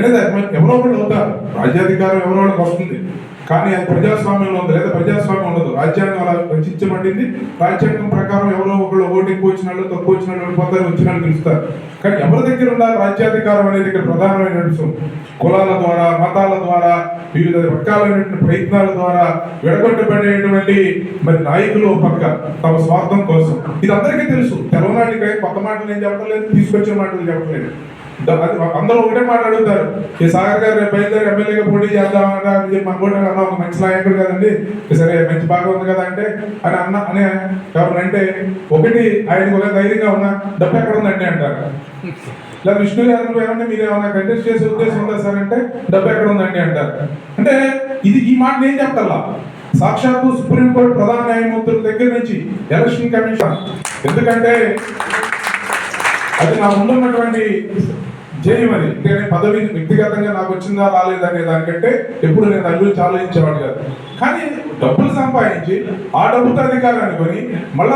అనేది ఎవరో ఒకళ్ళు అవుతారు. రాజ్యాధికారం ఎవరో వాళ్ళకి వస్తుంది, కానీ అది ప్రజాస్వామ్యంలో ఉంది, లేదా ప్రజాస్వామ్యం ఉండదు. రాజ్యాంగం అలా రచించబడింది. రాజ్యాంగం ప్రకారం ఎవరో ఒకళ్ళు ఓటు ఎక్కువ వచ్చిన వాళ్ళు, తక్కువ వచ్చిన వాళ్ళు ఓడిపోతారు, వచ్చిన వాళ్ళు గెలుస్తారు. కానీ ఎవరి దగ్గర ఉండాలి రాజ్యాధికారం అనేది ఇక్కడ ప్రధానమైన అంశం. కులాల ద్వారా, మతాల ద్వారా, వివిధ రకాలైనటువంటి ప్రయత్నాల ద్వారా విడగొట్టబడేటువంటి మరి నాయకులు పక్క తమ స్వార్థం కోసం. ఇది అందరికీ తెలుసు. తెలవనాటికి కొత్త మాటలు నేను చెప్పడం లేదు, తీసుకొచ్చిన మాటలు చెప్పడం లేదు. అందరూ ఒకటే మాట అడుగుతారు, ఈ సాగర్ గారు రేపు బయలుదేరి ఎమ్మెల్యేగా పోటీ చేద్దామన్నా అని చెప్పి అనుకుంటాను. అన్న ఒక మంచి నాయకుడు కదండి, సరే మంచి బాగా ఉంది కదా అంటే అని ఎవరంటే ఒకటి ఆయనకు ఒక ధైర్యంగా ఉన్నా డబ్బు ఎక్కడ ఉందండి అంటారు. ఇలా విష్ణు గారు ఏమంటే మీరు ఏమన్నా కంటెస్ట్ చేసే ఉద్దేశం ఉందా సార్ అంటే డబ్బు ఎక్కడ ఉందండి అంటారు. అంటే ఈ మాట నేను చెప్తాలా, సాక్షాత్తు సుప్రీంకోర్టు ప్రధాన న్యాయమూర్తుల దగ్గర నుంచి ఎలక్షన్ కమిషన్. ఎందుకంటే అది నా ముందున్నటువంటి జయం. అది నేను పదవి వ్యక్తిగతంగా నాకు వచ్చిందా రాలేదా అనే దానికంటే ఎప్పుడు నేను దాని గురించి ఆలోచించేవాడు కాదు. కానీ డబ్బులు సంపాదించి ఆ డబ్బుతో అధికారాన్ని కొని మళ్ళా